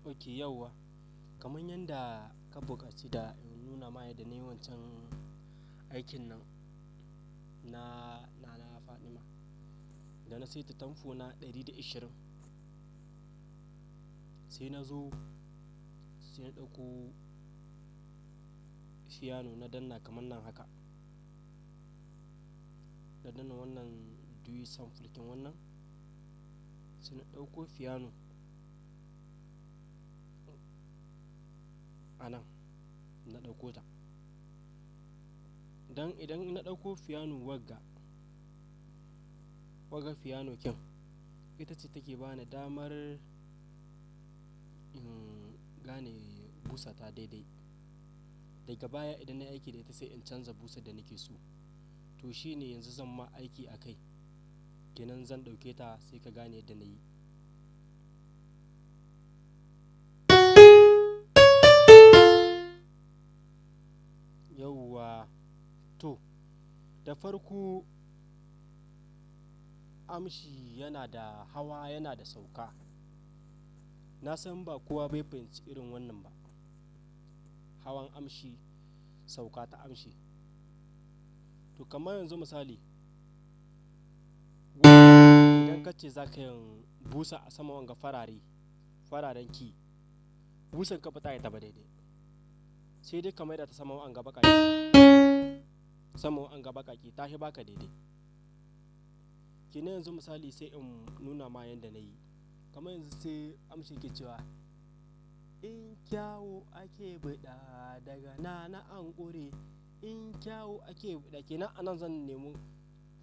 Ok, yauwa. Kamar yadda ka buƙaci da in nuna ma yadda na yi wancan aikin nan na Fadima. Da na saita tamfo na 120, sai na zo sai na ɗauko fiyano na danna kamar nan haka. Na danna wannan duyi samfurkin wannan, sai na ɗauko fiyano a nan, na ɗauko ta. Dan idan na ɗauko fiyano wagga fiyano kin, ita ce take bani damar in gane busa ta daidai. Daga baya idan na yi aiki da ita sai in canza busar da nake so. To shi ne yanzu zan ma aiki a kai. Kenan zan ɗauke ta sai ka gane yadda na yi. Yauwa. To, da farko amshi yana da hawa yana da sauka. Na san ba kowa bai fahimci irin wannan ba. Hawan amshi, sauka ta amshi. To kamar yanzu misali, idan ka ce za ka yin busa a sama wanga fararen ki, busan ka ba ta yi ta ba daidai. Sai dai kamar da ta sama wanga baƙaƙe ta shi baka daidai. Kenan yanzu misali sai in nuna ma yadda na yi. Kamar yanzu sai amshi ke cewa in kyawu ake biɗa daga na an ƙure, in kyawu ake biɗa. Kenan anan zan nemi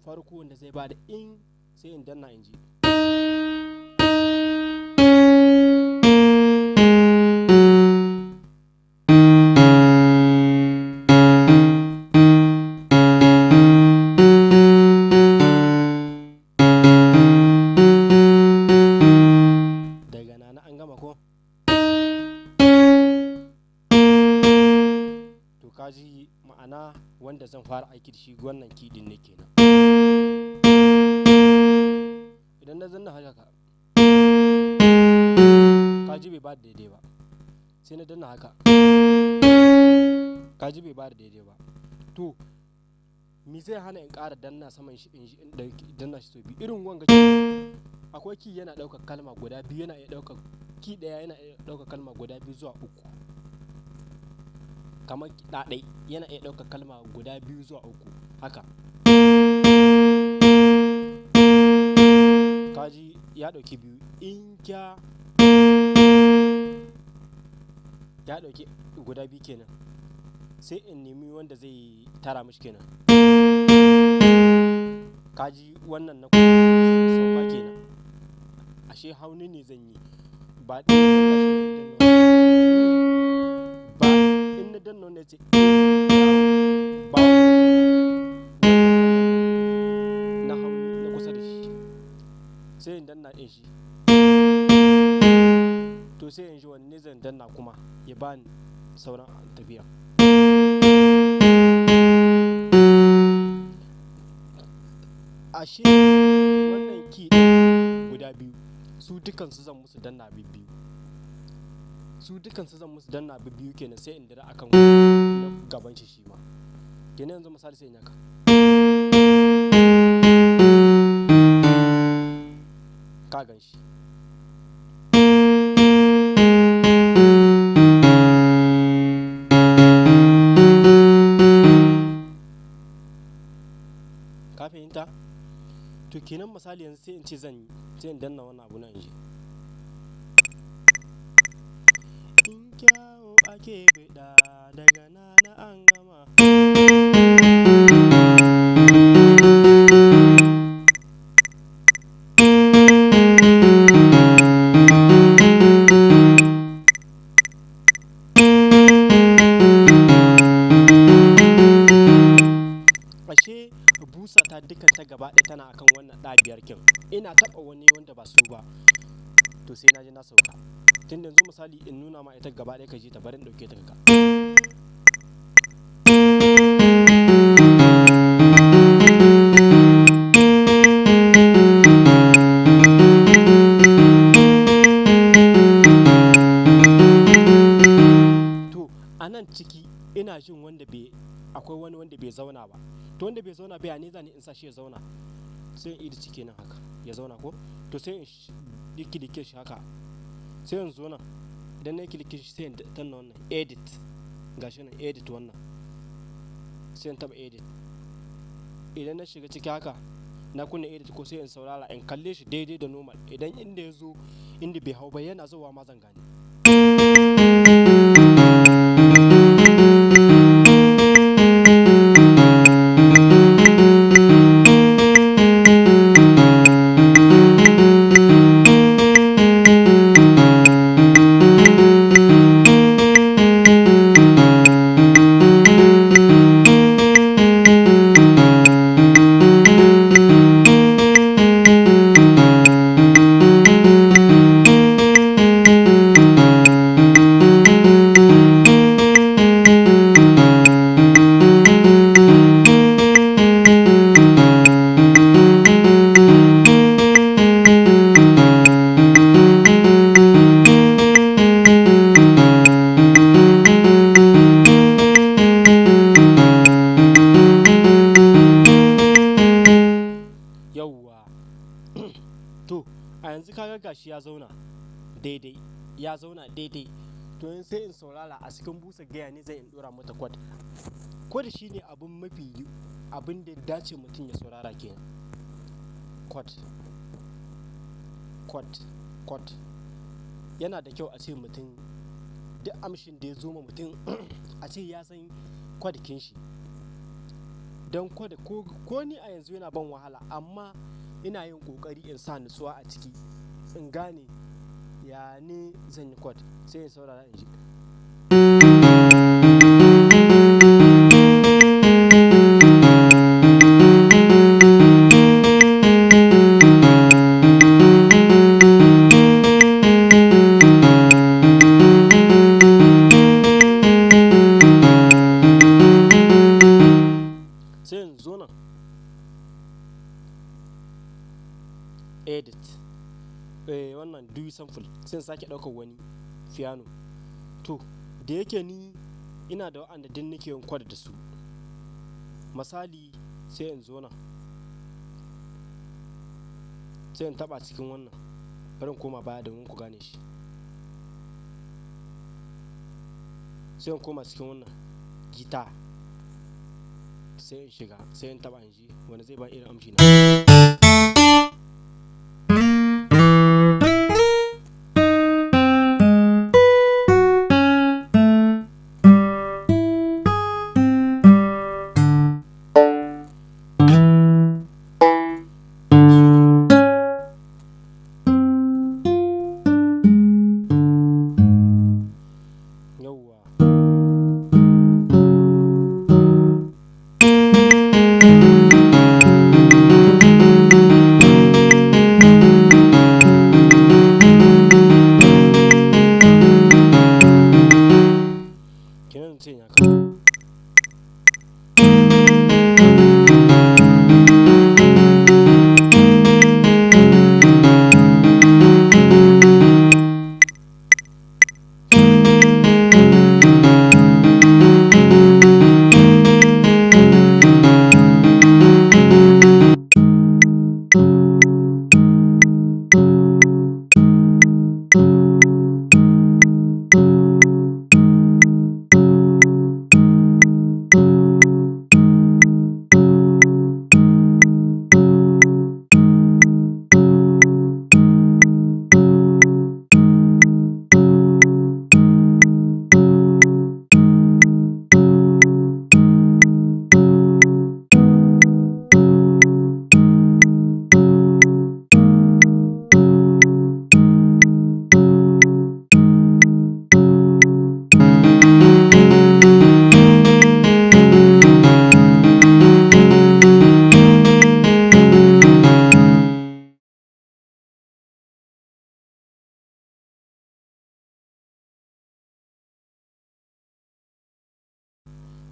farko wanda zai bada in, sai in danna in ji. Daga na an gama ko? To kaji ma'ana wanda zan fara aiki da shi wannan kiɗin ne kenan. Idan na zanna haka kaji bai bada daidai ba, sai na danna haka kaji bai bada daidai ba. To me zai hana in ƙara danna saman shi in danna shi sau biyu? Irin wanga akwai ki yana ɗaukar kalma guda biyu, yana iya ɗaukar ki ɗaya yana iya ɗaukar kalma guda biyu zuwa uku. Kamar ɗaɗai yana iya ɗaukar kalma guda biyu zuwa uku haka. Kaji ya ɗauki biyu, in kya ya ɗauki guda biyu kenan. Sai in nemi wanda zai tara mishi kenan. Kaji wannan na sauka kenan. Ashe hauni ne zan yi. Ba in na danna wanda ce ba na hauni na kusa da shi. Sai in danna ɗin shi. To sai in ji wanne zan danna kuma ya bani sauran tafiya. Ashe wannan ki guda biyu su dukansu zan musu danna biyu. Su dukansu zan musu danna biyu kenan, sai in dira akan na gaban shi ma. Kenan yanzu misali sai in yaka. Ka gan shi. Ka fahimta? To kenan misali yanzu sai in ce sai in danna wannan abu na in ji. In kyawu ake biɗa daga na an gama. Ashe busa ta dukkan ta gaba ɗaya tana akan wannan ɗabiyar kin. Ina taɓa wani wanda ba su ba, to sai na ji na sauka. Tun yanzu misali in nuna ma ita gaba ɗaya ka ji ta, bari in ɗauke ta ka. ciki ina jin akwai wani wanda bai zauna ba, to wanda bai zauna ba ya ne zani in sa shi ya zauna, sai in ida ciki nan haka ya zauna ko, to sai in dike shi haka, sai in zo nan idan na kilike shi sai in danna wannan edit, gashi nan edit wannan, sai in taba edit. Idan na shiga ciki haka na kunna edit ko, sai in saurara in kalle shi daidai da normal, idan inda ya zo inda bai hau ba yana zuwa ma zan gane. To a yanzu kaga gashi ya zauna daidai, to yanzu sai in saurara a cikin busa gaya ne zai in dora mata kwad. Kwad shine abin da dace mutum ya saurara kenan. Kwad yana da kyau a ce mutum duk amshin da ya zo ma mutum a ce ya san kwad kin shi, don kwad ko ni a yanzu yana ban wahala, amma ina yin kokari in sa nutsuwa a ciki in gane ya ne zan yi kwad, sai in saurara in ji. Sai in zo nan edit, wannan do sample, sai sake ɗaukar wani piano. To da yake ni ina da wa'anda din nake yin kwad da su, misali sai in zo nan sai in taba cikin wannan, bari in koma baya domin ku gane shi, sai in koma cikin wannan guitar, sai in shiga sai in taba in ji wanda zai ba irin amshi na.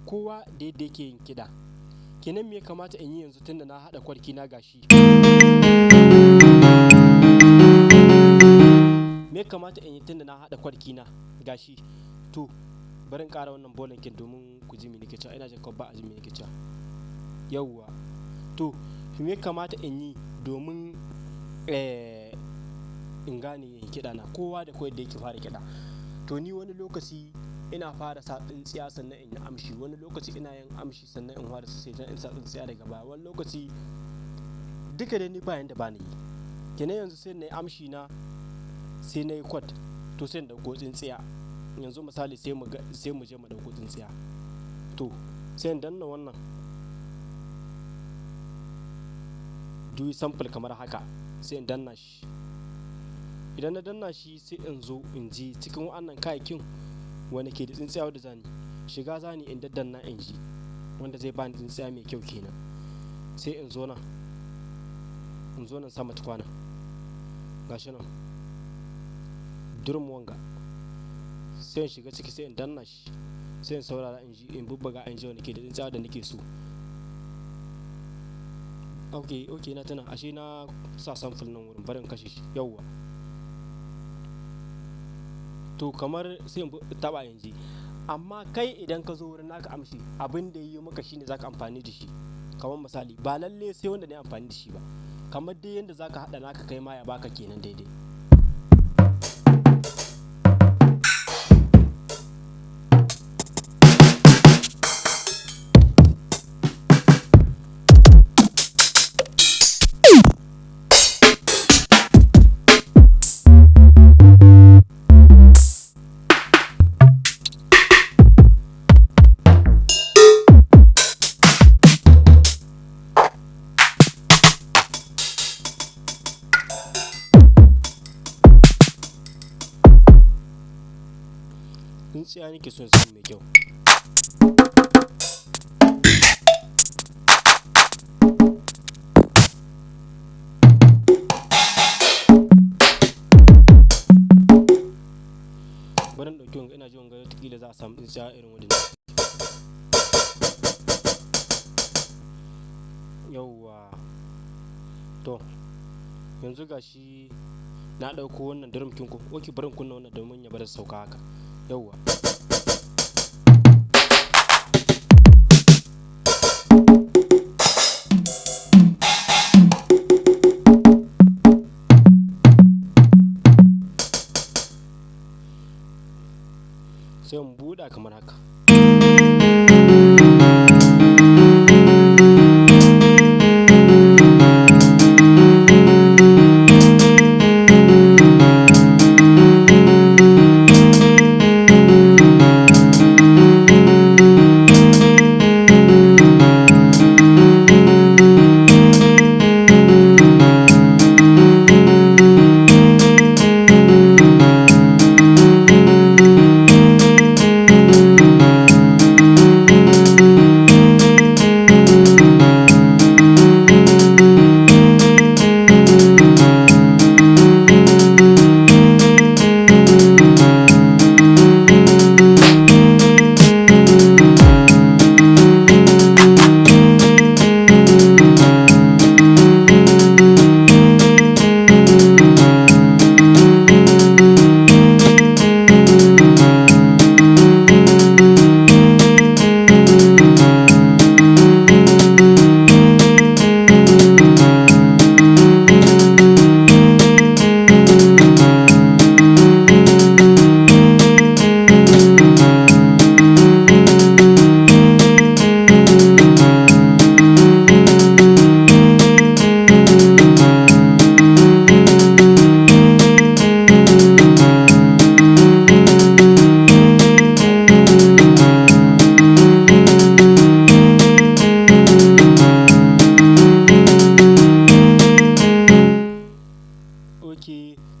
Kowa da yadda yake yin kiɗa, kenan me ya kamata in yi yanzu tunda na haɗa kwarki na gashi, me ya kamata in yi tunda na haɗa kwarki na gashi, to bari in ƙara wannan bolan kin domin ku ji me nake cewa, ina jin ko ba a ji me nake cewa. Yawwa to me ya kamata in yi domin in gane kiɗa na? Kowa da kawai da yake fara kiɗa. To ni wani lokaci ina fara sa tsintsiya sannan in yi amshi, wani lokaci ina yin amshi sannan in fara sai in sa tsintsiya daga baya, wani lokaci duka dai ni ba yanda ba ni yi. Kenan yanzu sai na yi amshi na, sai na yi kwat, to sai in ɗauko tsintsiya. Yanzu misali sai mu je mu ɗauko tsintsiya. To sai in danna wannan do sample kamar haka, sai in danna shi. Idan na danna shi sai in zo in ji cikin wa'annan kayakin wanda ke da tsintsiya wadda zani shiga, zani in daddanna in ji wanda zai bani tsintsiya mai kyau kenan. Sai in zo nan sama tukwana, gashi nan drum wanga, sai in shiga ciki sai in danna shi, sai in saurara in ji, in bubbuga in ji wanda ke da tsintsiya da nake so. Ok na tuna, ashe na sa sample nan wurin, bari in kashe shi. Yawwa to kamar sai in taba in ji. Amma kai idan ka zo wurin naka amshi, abin da yi maka shine zaka amfani da shi. Kamar misali ba lalle sai wanda ne amfani da shi ba, kamar dai yanda zaka hada naka kai ma ya baka kenan daidai. Tsintsiya nake son samu mai kyau. Bari in ɗauki wanga, ina ji wanga wataƙila za a samu tsintsiya irin wadda. Yawwa to yanzu gashi na ɗauko wannan drum kin ko, ok bari in kunna wannan domin ya bar sauka haka. Yawwa sai mu buɗa kamar haka.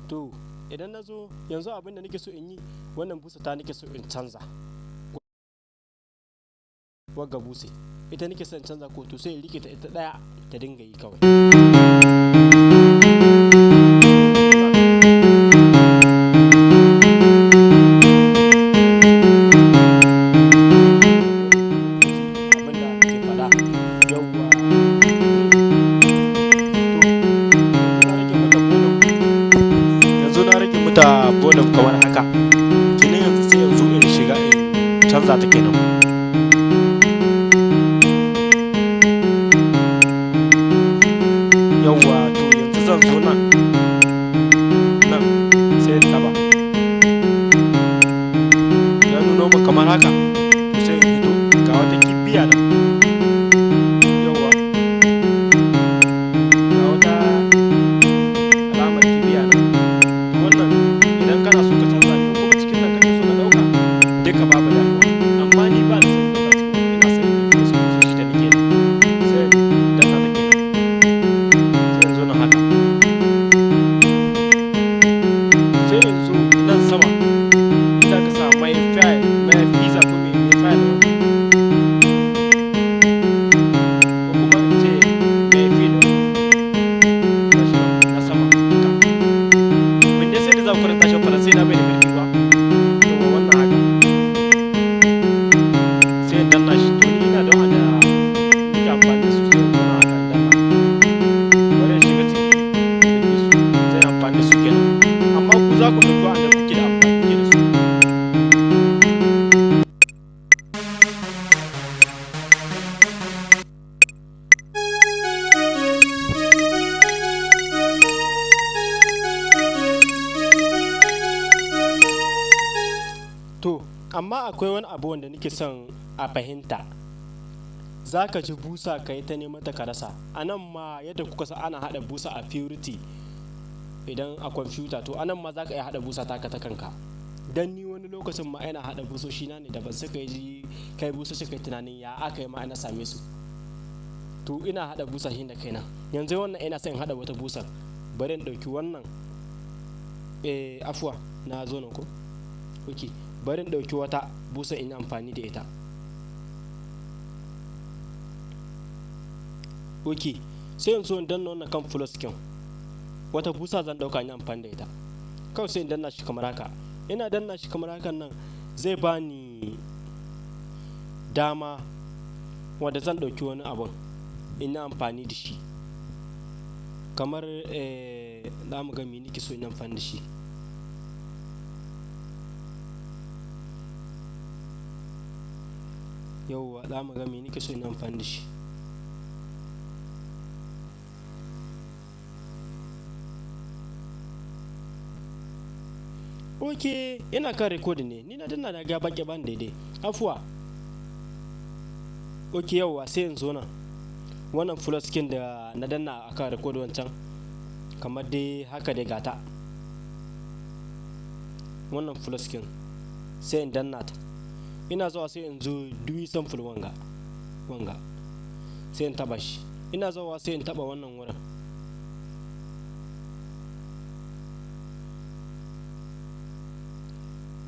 To idan na zo yanzu abin da nake so in yi, wannan busa ta nake so in canza, wagga buse ita nake so in canza ko, to sai in rike ta ita ɗaya ta dinga yi kawai. Ta bolin kamar haka, kenan yanzu sai yanzu in shiga canza ta kenan. Yawwa to yanzu zan zo nan sai in taba, ya nuno mu kamar haka, to sai in hito ga wata kibiya nan, yawwa ga wata alamar kibiya nan. Wannan idan kana so ka canza ne, kuma cikin nan kake so ka dauka duka babu damuwa, amma ni ba na son dauka cikin, ina son in dauki wasu kusoshi da nake da, sai in danna ta kenan, sai in zo nan haka, sai in zo nan sama inda ka sa mai visa ko mai file, ko kuma in ce mai file na sama duka. Mun dai sai da za ku karanta shi Faransa na bai da ƙarfi ba, yawa wannan haka sai in danna shi. To ni ina da wanda nake amfani da su, sai in zo nan haka in danna, bari in shiga ciki da su, sai amfani da su kenan, amma ku za ku ɗauki wanda kuke da amfani kuke da su. To amma akwai wani abu wanda nake son a fahimta, za ka ji busa ka yi ta neman ta ka rasa. A nan ma yadda kuka sa ana haɗa busa a Purity idan a kwamfuta, to anan ma za ka iya haɗa busa taka ta kanka. Dan ni wani lokacin ma ina haɗa busoshi na ne da ban suka yi kai busoshi kai tunanin ya aka yi ma ina same su. To ina haɗa busa shi da kaina. Yanzu wannan ina son in haɗa wata busar, bari in ɗauki wannan afuwa na zo nan ko, ok, bari in ɗauki wata busa in yi amfani da ita. Ok, sai in so in danna wannan kan plus kin, wata busa zan ɗauka in yi amfani da ita, kawai sai in danna shi kamar haka. Ina danna shi kamar hakan nan zai bani dama wanda zan ɗauki wani abun in yi amfani da shi, kamar za mu ga me nake so in yi amfani da shi. Yauwa za mu ga me nake so in yi amfani da shi. Ok, ina kan recording ne, ni na danna na ga baki ban daidai, afuwa. Ok, yauwa sai in zo nan wannan full screen da na danna akan record wancan, kamar dai haka dai gata, wannan full screen sai in danna ta. Ina zuwa sai in zo do sample wanga sai in taba shi. Ina zuwa sai in taba wannan wurin,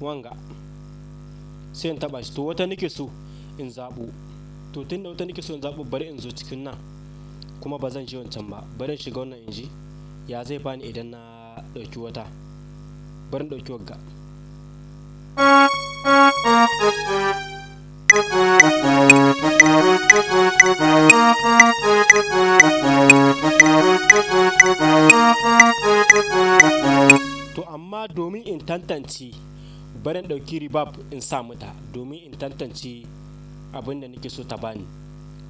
wanga sai in taba shi. To wata nake so in zabo, to tunda wata nake so in zabo, bari in zo cikin nan, kuma ba zan je wancan ba, bari in shiga wannan in ji ya zai bani idan na dauki wata. Bari in dauki wagga, to amma domin in tantance, bari in dauki reverb in sa mata domin in tantance abin da nake so ta bani.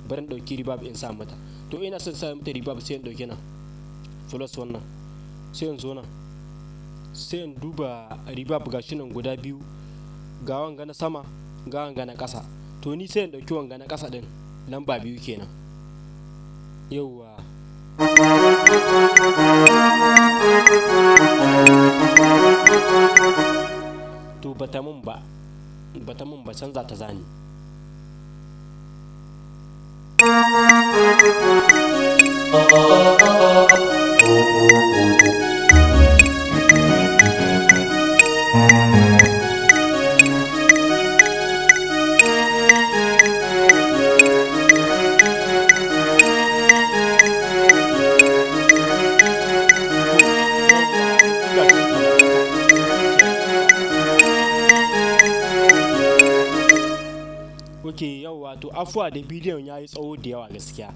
Bari in dauki reverb in sa mata, to ina son sa mata reverb sai in dauki nan plus wannan, sai in zo nan, sai in duba reverb gashi nan guda biyu, ga wanga na sama ga wanga na ƙasa. To ni sai in dauki wanga na ƙasa din, lamba 2 kenan. Yauwa to bata mun ba canza ta zani. Ok, yauwa to afuwa da bidiyon ya yi tsawo da yawa gaskiya.